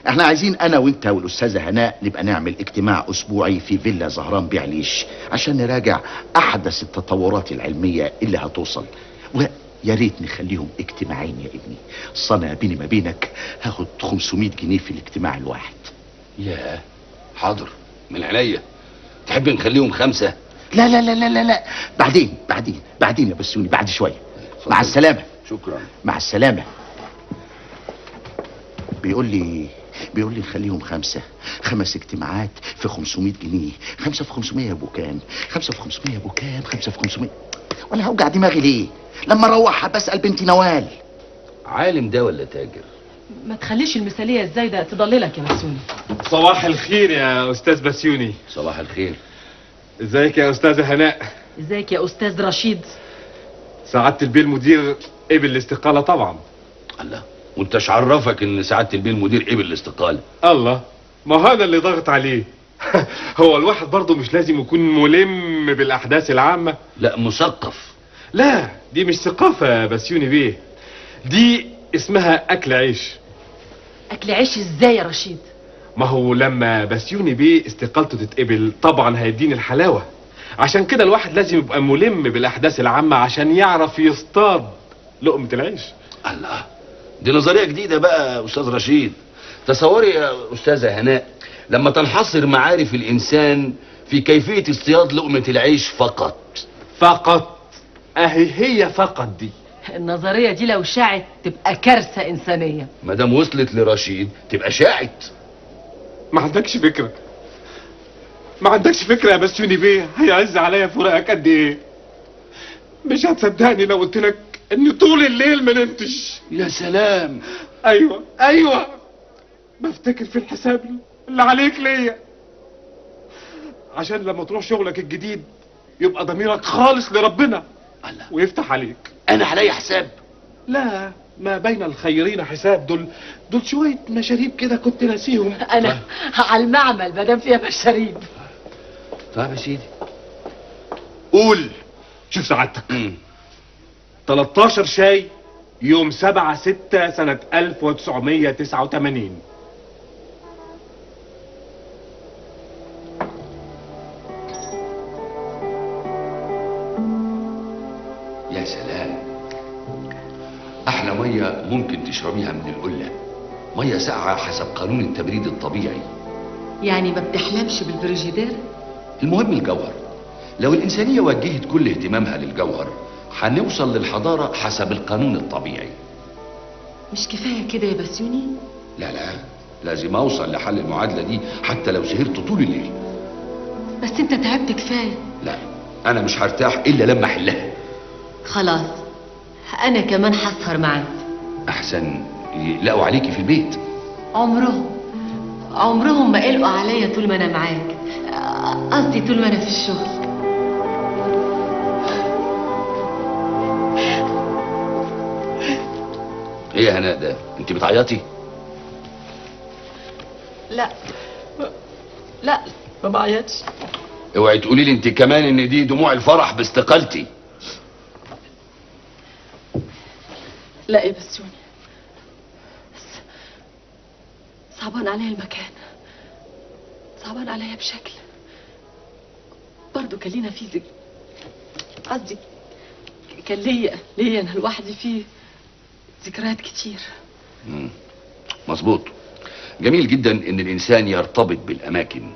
احنا عايزين انا وانت والاستاذه هناء نبقى نعمل اجتماع اسبوعي في فيلا زهران بعليش عشان نراجع احدث التطورات العلميه اللي هتوصل، ويا ريت نخليهم اجتماعين يا ابني. الصنع بيني ما بينك هاخد 500 جنيه في الاجتماع الواحد. ياه، حاضر من عينيا. تحب نخليهم 5؟ لا لا لا لا لا لا، بعدين يا بسيوني، بعد شويه. مع السلامه. شكرا. مع السلامه. بيقول لي نخليهم 5 اجتماعات في 500 جنيه. 5 في 500 ابو كام؟ 5 في 500 ابو كام؟ 5 في 500. ولا هوجع دماغي ليه لما اروح بسال بنتي نوال؟ عالم ده ولا تاجر؟ ما تخليش المثاليه الزايده تضللك يا بسيوني. صباح الخير يا استاذ بسيوني. صباح الخير. ازيك يا استاذه هناء؟ ازيك يا استاذ رشيد؟ سعاده البيه المدير قبل الاستقاله طبعا. الله، وانتش عرفك ان سعاده البيه المدير قبل الاستقاله؟ الله، ما هذا اللي ضغط عليه. هو الواحد برضه مش لازم يكون ملم بالاحداث العامه؟ لا، مثقف. لا، دي مش ثقافه يا بسيوني بيه، دي اسمها اكل عيش. اكل عيش ازاي يا رشيد؟ ما هو لما بسيوني بيه استقالته تتقبل طبعا هيديني الحلاوه، عشان كده الواحد لازم يبقى ملم بالاحداث العامه عشان يعرف يصطاد لقمه العيش. الله، دي نظريه جديده بقى يا استاذ رشيد. تصوري يا استاذه هناء لما تنحصر معارف الانسان في كيفيه اصطياد لقمه العيش فقط. هي فقط دي. النظريه دي لو شاعت تبقى كارثه انسانيه. ما دام وصلت لرشيد تبقى شاعت. ما عندكش فكره يا بسيوني بيه، هيعز عليا فراقك قد ايه. مش هتصدقني لو قلت لك ان طول الليل ما نمتش. يا سلام. ايوه بفتكر في الحساب اللي عليك ليا، عشان لما تروح شغلك الجديد يبقى ضميرك خالص لربنا الله. ويفتح عليك. انا عليا حساب؟ لا، ما بين الخيرين حساب. دول شويه مشاريب كده كنت ناسيهم. انا على المعمل ما دام فيها مشاريب. طيب يا سيدي قول. شوف سعادتك، 13 شاي يوم 7/6 سنة 1989. يا سلام، احلى ميه ممكن تشربيها من القله، ميه ساقعه حسب قانون التبريد الطبيعي. يعني ما بتحلمش بالفريجيدير؟ المهم الجوهر. لو الانسانيه وجهت كل اهتمامها للجوهر هنوصل للحضاره حسب القانون الطبيعي. مش كفايه كده يا بسيوني؟ لا، لازم اوصل لحل المعادله دي حتى لو سهرت طول الليل. بس انت تعبت كفايه. لا، انا مش هرتاح الا لما احلها. خلاص، انا كمان هسهر معاك. احسن يقلقوا عليكي في البيت. عمرهم ما قلقوا عليا طول ما انا معاك، قصدي طول ما انا في الشغل. ايه يا هناء ده، انت بتعيطي؟ لا ما بعيطش. اوعي تقولي لي انت كمان ان دي دموع الفرح باستقالتي. لا يا بسيوني، بس صعبان عليا المكان، صعبان عليا بشكل. برضو كان لينا فيه قصدي كان ليا انا لوحدي فيه ذكريات كتير. مظبوط. جميل جدا ان الانسان يرتبط بالاماكن،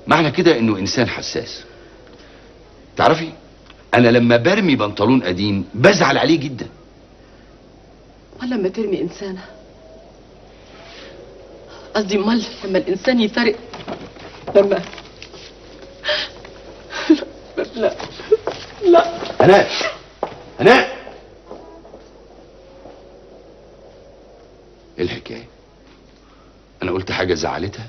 معنى كده انه انسان حساس. تعرفي انا لما برمي بنطلون قديم بزعل عليه جدا. ولما ترمي انسانه، قصدي امال لما الانسان يفرق، لما لا هناء ايه الحكايه؟ انا قلت حاجه زعلتها؟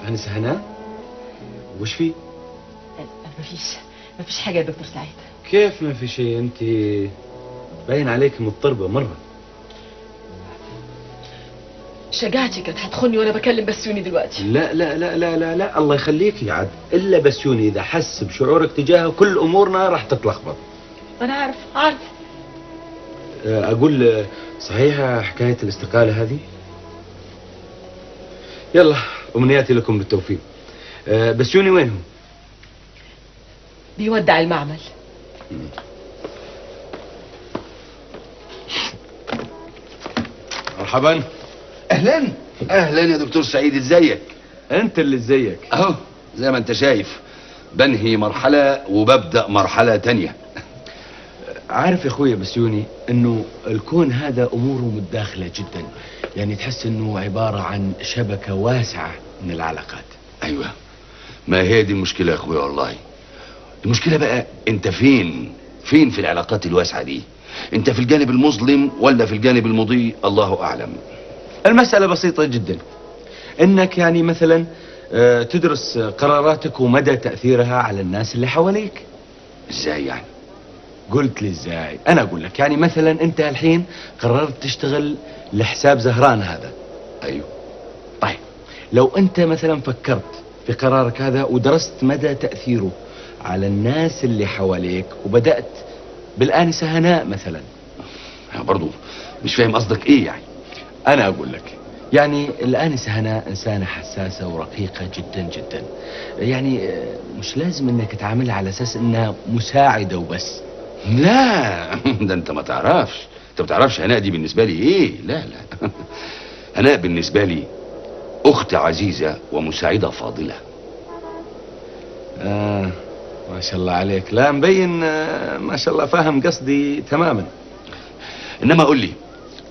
انسه هناء، وش في؟ مفيش حاجه يا دكتور سعيد. كيف ما في شيء؟ انت باين عليك مضطربه مره. شجاعتي كانت هتخوني وانا بكلم بسيوني دلوقتي. لا لا لا لا لا لا، الله يخليك يا عاد، الا بسيوني اذا حس بشعورك تجاهه كل امورنا راح تتلخبط. انا عارف. اقول صحيحه حكايه الاستقاله هذه؟ يلا، امنياتي لكم بالتوفيق. بسيوني وينهم؟ بيودع المعمل. مرحبا. اهلا اهلا يا دكتور سعيد، ازيك؟ انت اللي ازيك؟ اهو زي ما انت شايف، بنهي مرحلة وببدأ مرحلة تانية. عارف يا اخويا بسيوني انه الكون هذا اموره متداخلة جدا، يعني تحس انه عبارة عن شبكة واسعة من العلاقات. ايوه، ما هي دي المشكلة يا اخويا والله. المشكلة بقى انت فين في العلاقات الواسعة دي؟ انت في الجانب المظلم ولا في الجانب المضيء؟ الله اعلم. المسألة بسيطة جدا، انك يعني مثلا تدرس قراراتك ومدى تأثيرها على الناس اللي حواليك. ازاي يعني؟ قلت لي ازاي؟ انا اقول لك، يعني مثلا انت الحين قررت تشتغل لحساب زهران هذا. ايوه. طيب لو انت مثلا فكرت في قرارك هذا ودرست مدى تأثيره على الناس اللي حواليك وبدأت بالآنسة هناء مثلا. برضو مش فاهم قصدك ايه يعني. انا اقول لك، يعني الآنسة هناء إنسانة حساسة ورقيقة جدا جدا، يعني مش لازم انك تعاملها على اساس انها مساعدة وبس. لا ده انت ما بتعرفش هناء دي بالنسبة لي ايه. لا هناء بالنسبة لي اخت عزيزة ومساعدة فاضلة. ما شاء الله عليك، لا مبين ما شاء الله فاهم قصدي تماما. انما قول لي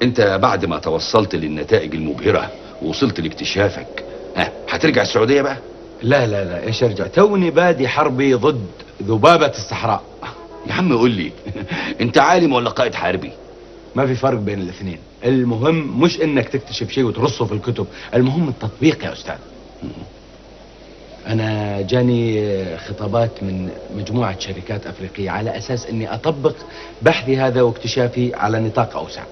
انت بعد ما توصلت للنتائج المبهرة ووصلت لاكتشافك، هترجع السعودية بقى؟ لا ايش ارجع، توني بادي حربي ضد ذبابة الصحراء. يا عم قول لي انت عالم ولا قائد حربي؟ ما في فرق بين الاثنين، المهم مش انك تكتشف شيء وترصه في الكتب، المهم التطبيق يا استاذ. انا جاني خطابات من مجموعة شركات افريقية على اساس اني اطبق بحثي هذا واكتشافي على نطاق اوسع.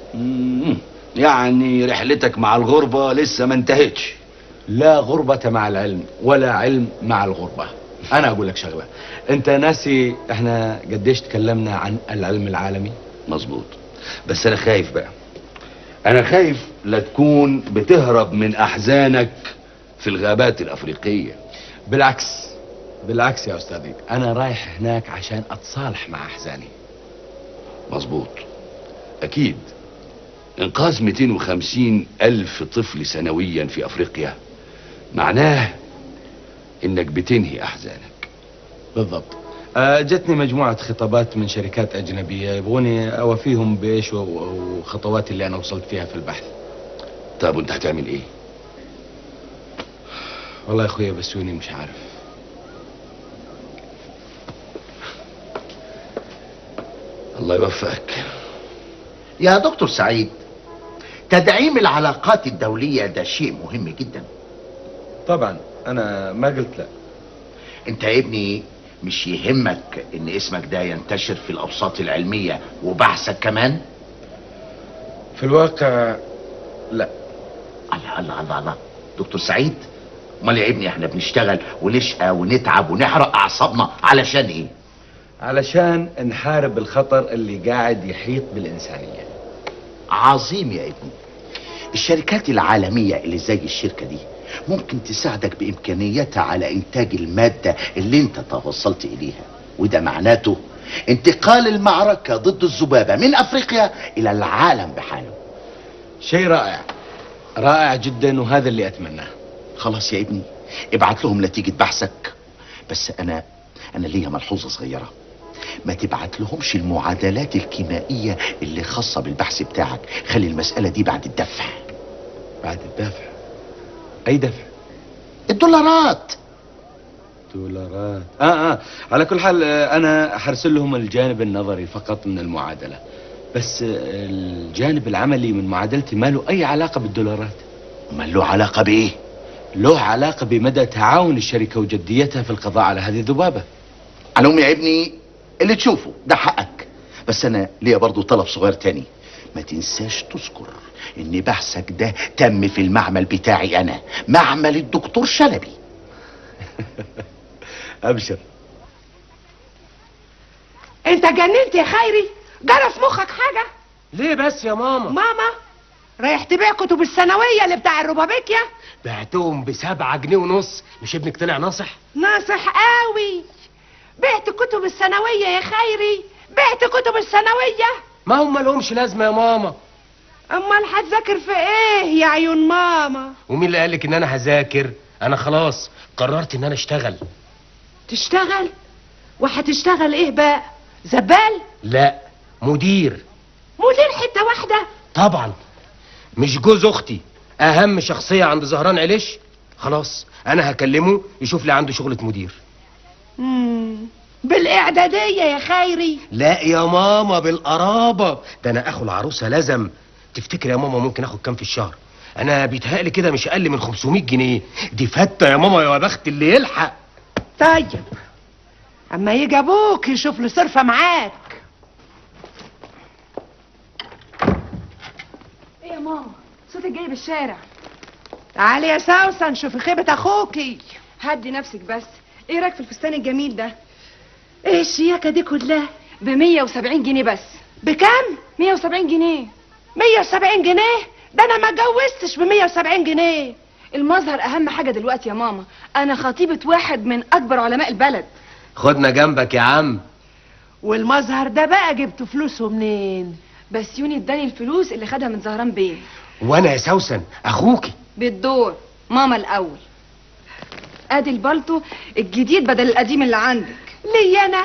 يعني رحلتك مع الغربة لسه ما انتهتش؟ لا غربة مع العلم ولا علم مع الغربة. انا اقول لك شغلة، انت ناسي احنا قديش تكلمنا عن العلم العالمي؟ مظبوط، بس انا خايف بقى، انا خايف لا تكون بتهرب من احزانك في الغابات الافريقية. بالعكس يا استاذي، انا رايح هناك عشان اتصالح مع احزاني. مظبوط، اكيد. انقاذ 250 الف طفل سنويا في افريقيا معناه انك بتنهي احزانك. بالضبط. جتني مجموعة خطابات من شركات اجنبية يبغوني اوفيهم بايش وخطواتي اللي انا وصلت فيها في البحث. طيب وانت هتعمل ايه؟ والله يا اخويا بسوني مش عارف. الله يوفقك يا دكتور سعيد. تدعيم العلاقات الدولية ده شيء مهم جدا. طبعا انا ما قلت لا. انت يا ابني مش يهمك ان اسمك ده ينتشر في الاوساط العلمية وبحثك كمان؟ في الواقع لا. الله دكتور سعيد، امال يا ابني احنا بنشتغل ونشقى ونتعب ونحرق اعصابنا علشان ايه؟ علشان نحارب الخطر اللي قاعد يحيط بالإنسانية. عظيم يا ابني. الشركات العالمية اللي زي الشركة دي ممكن تساعدك بإمكانياتها على إنتاج المادة اللي انت توصلت إليها، وده معناته انتقال المعركة ضد الذبابة من أفريقيا إلى العالم بحاله. شيء رائع جدا، وهذا اللي أتمناه. خلاص يا ابني، ابعت لهم نتيجة بحثك، بس أنا ليا ملحوظة صغيرة. ما تبعت لهمش المعادلات الكيميائية اللي خاصة بالبحث بتاعك، خلي المسألة دي بعد الدفع. بعد الدفع؟ أي دفع؟ الدولارات. على كل حال أنا حرسل لهم الجانب النظري فقط من المعادلة، بس الجانب العملي من معادلتي ما له أي علاقة بالدولارات. ما له علاقة بإيه؟ له علاقة بمدى تعاون الشركة وجديتها في القضاء على هذه الذبابة. على أمي يا ابني، اللي تشوفه ده حقك، بس أنا ليا برضو طلب صغير تاني. ما تنساش تذكر إن بحثك ده تم في المعمل بتاعي أنا، معمل الدكتور شلبي. أبشر. انت جننت يا خيري؟ جرى في مخك حاجة؟ ليه بس يا ماما؟ رايح تبيع كتب الثانوية اللي بتاع الربابيكيا؟ بعتهم ب7 جنيه ونص. مش ابنك طلع ناصح؟ ناصح قوي. بعت كتب الثانوية يا خيري، بعت كتب الثانوية. ما هم لهمش لازمة يا ماما. امال هتذاكر في ايه يا عيون ماما؟ ومين اللي قالك ان انا هذاكر؟ انا خلاص قررت ان انا اشتغل. تشتغل؟ وهتشتغل ايه بقى؟ زبال؟ لا، مدير. مدير حته واحده؟ طبعا. مش جوز اختي اهم شخصيه عند زهران عليش؟ خلاص انا هكلمه يشوف لي عنده شغله مدير. بالاعداديه يا خيري؟ لا يا ماما، بالقرابه. ده انا اخو العروسه لازم. تفتكر يا ماما ممكن اخد كام في الشهر؟ انا بيتهيألي كده مش اقل من 500 جنيه. دي فته يا ماما، يا بخت اللي يلحق. طيب اما يجي ابوك يشوف له صرفه معاك. ايه يا ماما؟ صوتك جاي بالشارع. تعالي يا سوسن شوفي خيبه اخوكي. هدي نفسك بس. ايه رايك في الفستان الجميل ده؟ ايه الشياكه دي كلها؟ ب 170 جنيه بس. بكام؟ 170 جنيه. 170 جنيه؟ ده انا ما اتجوزتش ب 170 جنيه. المظهر اهم حاجه دلوقتي يا ماما. انا خطيبه واحد من اكبر علماء البلد. خدنا جنبك يا عم. والمظهر ده بقى جبتوا فلوسه منين؟ بسيوني اداني الفلوس اللي خدها من زهران بيه. وانا يا سوسن اخوكي. بالدور. ماما الاول. ادي البلطو الجديد بدل القديم اللي عندك. ليه انا؟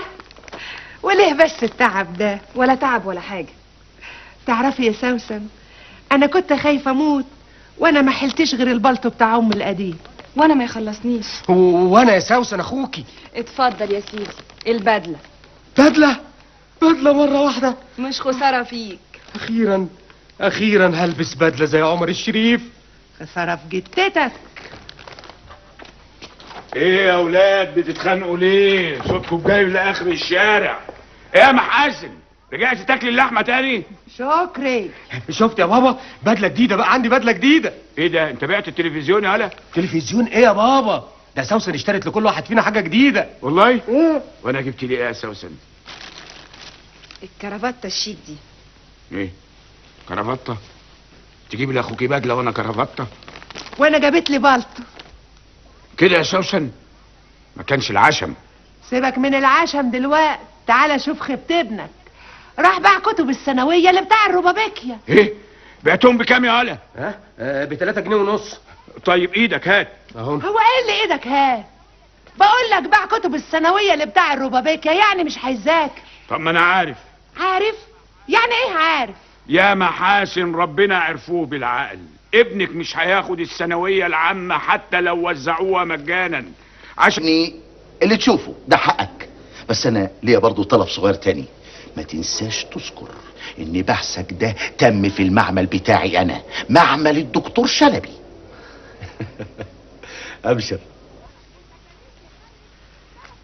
وليه بس التعب ده؟ ولا تعب ولا حاجه. تعرفي يا سوسن، انا كنت خايفه اموت وانا ما حلتش غير البلطو بتاع ام القديم. وانا ما يخلصنيش. وانا يا سوسن اخوكي. اتفضل يا سيدي البدله. بدله؟ بدله مره واحده؟ مش خساره فيك. اخيرا هلبس بدله زي عمر الشريف. خساره في جتتك. ايه يا اولاد بتتخانقوا ليه؟ صوتكم جاي لاخر الشارع. ايه يا محاسن؟ رجعت تاكلي اللحمه تاني؟ شكري. شفت يا بابا؟ بدله جديده بقى، عندي بدله جديده. ايه ده؟ انت بعت التلفزيون يا هلا؟ تلفزيون ايه يا بابا؟ ده سوسن اشترت لكل واحد فينا حاجه جديده. والله؟ وانا جبت لي ايه يا سوسن؟ الكرافته الشيك دي. ايه؟ كرافته؟ تجيب لاخوكي بدله وانا كرافته؟ وانا جابت لي بلطو. كده يا سوسن؟ ما كانش العشم. سيبك من العشم دلوقتي، تعالى شوف خيبة ابنك. راح باع كتب الثانويه اللي بتاع الربابيكيا. ايه؟ بعتهم بكام يا هلا؟ ب3 جنيه ونص. طيب ايدك هات. هو ايه اللي ايدك هات؟ بقول لك باع كتب الثانويه اللي بتاع الربابيكيا، يعني مش هيذاكر. طب ما انا عارف. عارف؟ يعني ايه عارف؟ يا محاسن ربنا عرفوه بالعقل. ابنك مش هياخد الثانويه العامه حتى لو وزعوها مجانا. عشان اللي تشوفه ده حقك، بس انا ليا برضو طلب صغير تاني. ما تنساش تذكر ان بحثك ده تم في المعمل بتاعي انا، معمل الدكتور شلبي. ابشر.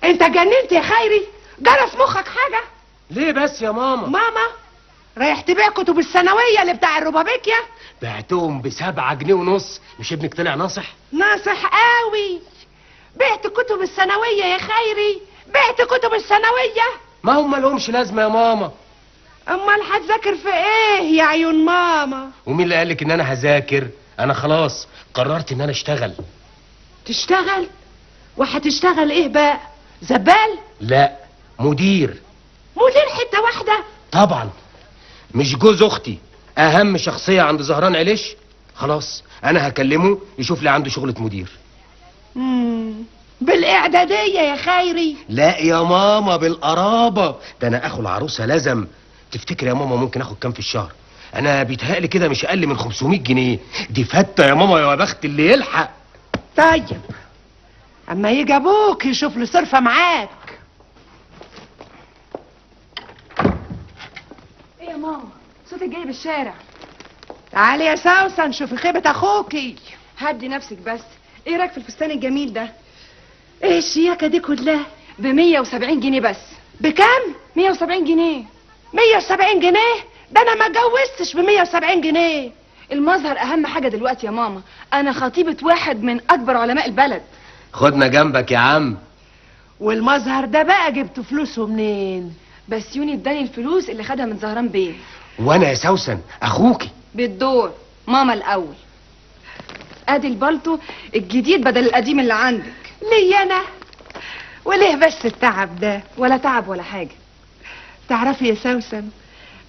انت جننت يا خيري؟ جرى في مخك حاجه؟ ليه بس يا ماما؟ ماما رايح تبيع كتب الثانويه اللي بتاع الربابيكيا؟ بعتهم ب7 جنيه ونص. مش ابنك طلع ناصح؟ ناصح قوي. بعت كتب الثانويه يا خيري، بعت كتب الثانويه. ما هم مالهمش لازمه يا ماما. امال هتذاكر في ايه يا عيون ماما؟ ومين اللي قالك ان انا هذاكر؟ انا خلاص قررت ان انا اشتغل. تشتغل؟ وهتشتغل ايه بقى؟ زبال؟ لا، مدير. مدير حته واحده؟ طبعا. مش جوز اختي اهم شخصيه عند زهران عليش؟ خلاص انا هكلمه يشوف لي عنده شغله مدير. بالاعداديه يا خيري؟ لا يا ماما، بالقرابه. ده انا اخو العروسه لازم. تفتكر يا ماما ممكن اخد كام في الشهر؟ انا بيتهيألي كده مش اقل من 500 جنيه. دي فته يا ماما، يا بخت اللي يلحق. طيب اما يجي ابوك يشوف له صرفه معاك. ايه يا ماما؟ صوتك جاي بالشارع. تعالي يا سوسن شوفي خيبه اخوكي. هدي نفسك بس. ايه رايك في الفستان الجميل ده؟ ايه الشياكه دي كلها؟ ب 170 جنيه بس. بكام؟ 170 جنيه. 170 جنيه؟ ده انا ما اتجوزتش ب 170 جنيه. المظهر اهم حاجه دلوقتي يا ماما. انا خطيبه واحد من اكبر علماء البلد. خدنا جنبك يا عم. والمظهر ده بقى جبتوا فلوسه منين؟ بسيوني اداني الفلوس اللي خدها من زهران بيه. وانا يا سوسن اخوكي. بالدور. ماما الاول. ادي البلطو الجديد بدل القديم اللي عندك. ليه انا؟ وليه بس التعب ده؟ ولا تعب ولا حاجه. تعرفي يا سوسن،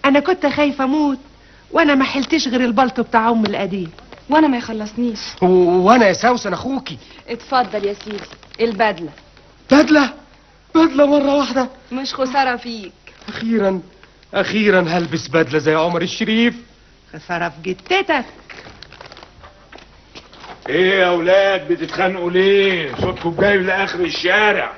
انا كنت خايفه اموت وانا ما حلتش غير البلطو بتاع ام القديم. وانا ما يخلصنيش. وانا يا سوسن اخوكي. اتفضل يا سيدي البدله. بدله مره واحده؟ مش خساره فيك. اخيرا هلبس بدله زي عمر الشريف. خساره في جتتك. ايه يا اولاد بتتخانقوا ليه؟ صوتكم جاي لاخر الشارع.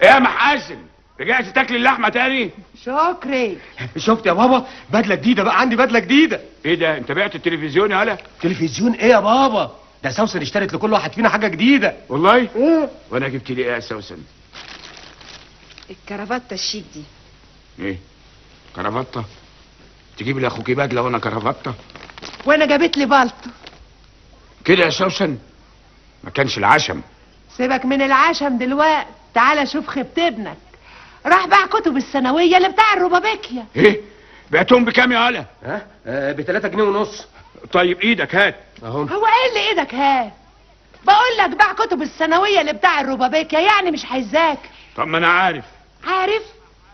ايه يا محاسن، رجعت تاكل اللحمه تاني؟ شكري. شفت يا بابا بدله جديده بقى، عندي بدله جديده. ايه ده، انت بعت التلفزيون يا هلا؟ تلفزيون ايه يا بابا؟ ده سوسن اشترت لكل واحد فينا حاجه جديده. والله؟ وانا جبت لي ايه يا سوسن؟ الكرافته الشيك دي. ايه كرافته؟ تجيب لي اخوكي بدله وانا كرافته؟ وانا جابت لي بلطو كده يا سوسن؟ ما كانش العشم. سيبك من العشم دلوقتي، تعالى شوف خيبة ابنك. راح باع كتب الثانويه اللي بتاع الربابيكيا. ايه بعتهم بكام يا هلا؟ ب3 جنيه ونص. طيب ايدك هات اهو. هو ايه اللي ايدك هات؟ بقول لك باع كتب الثانويه اللي بتاع الربابيكيا، يعني مش هيذاكر. طب ما انا عارف. عارف؟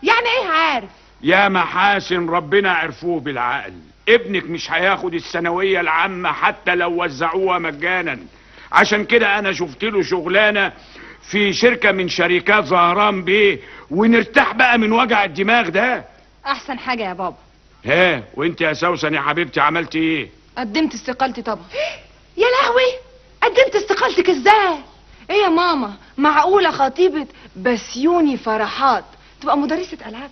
يعني ايه عارف؟ يا محاسن ربنا عرفوه بالعقل، ابنك مش هياخد الثانويه العامه حتى لو وزعوها مجانا. عشان كده انا شفت له شغلانه في شركه من شركات زهران بيه، ونرتاح بقى من وجع الدماغ ده. احسن حاجه يا بابا. ها وانت يا سوسن يا حبيبتي عملتي ايه؟ قدمت استقالتي طبعا. يا لهوي، قدمت استقالتك ازاي؟ ايه يا ماما، معقوله خطيبه بسيوني فرحات تبقى مدرسه العاب؟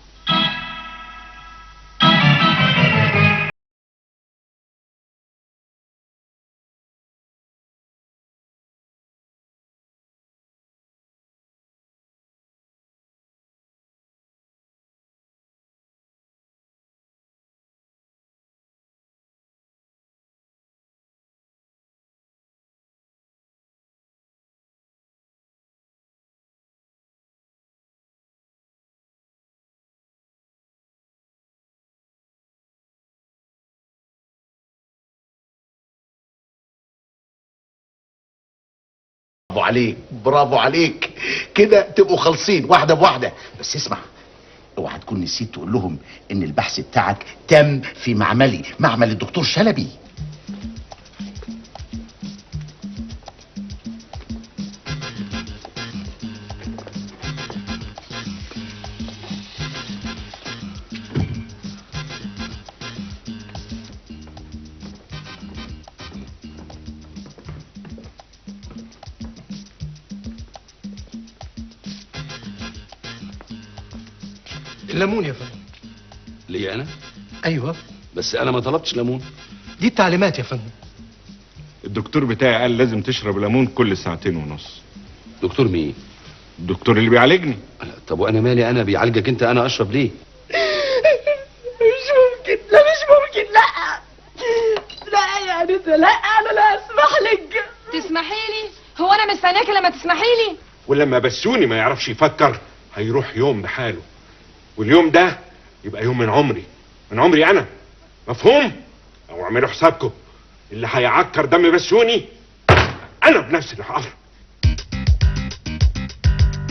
برافو عليك، برافو عليك، كده تبقوا خالصين واحده بواحده. بس اسمع، اوعى تكون نسيت تقول لهم ان البحث بتاعك تم في معمل الدكتور شلبي. الليمون يا فندم. ليه انا؟ ايوه بس انا ما طلبتش ليمون. دي التعليمات يا فندم. الدكتور بتاعي قال لازم تشرب ليمون كل 2.5 ساعة. دكتور مين؟ الدكتور اللي بيعالجني. طب وانا مالي، انا بيعالجك انت، انا اشرب ليه؟ مش ممكن، لا مش ممكن، لا لا يا انسه، لا انا لا اسمح لك. تسمحي لي؟ هو انا مستنياكي لما تسمحي لي؟ ولما بسوني ما يعرفش يفكر هيروح يوم بحاله، واليوم ده يبقى يوم من عمري انا. مفهوم؟ او اعملوا حسابكم، اللي هيعكر دم بسوني انا بنفسي اللي هقف.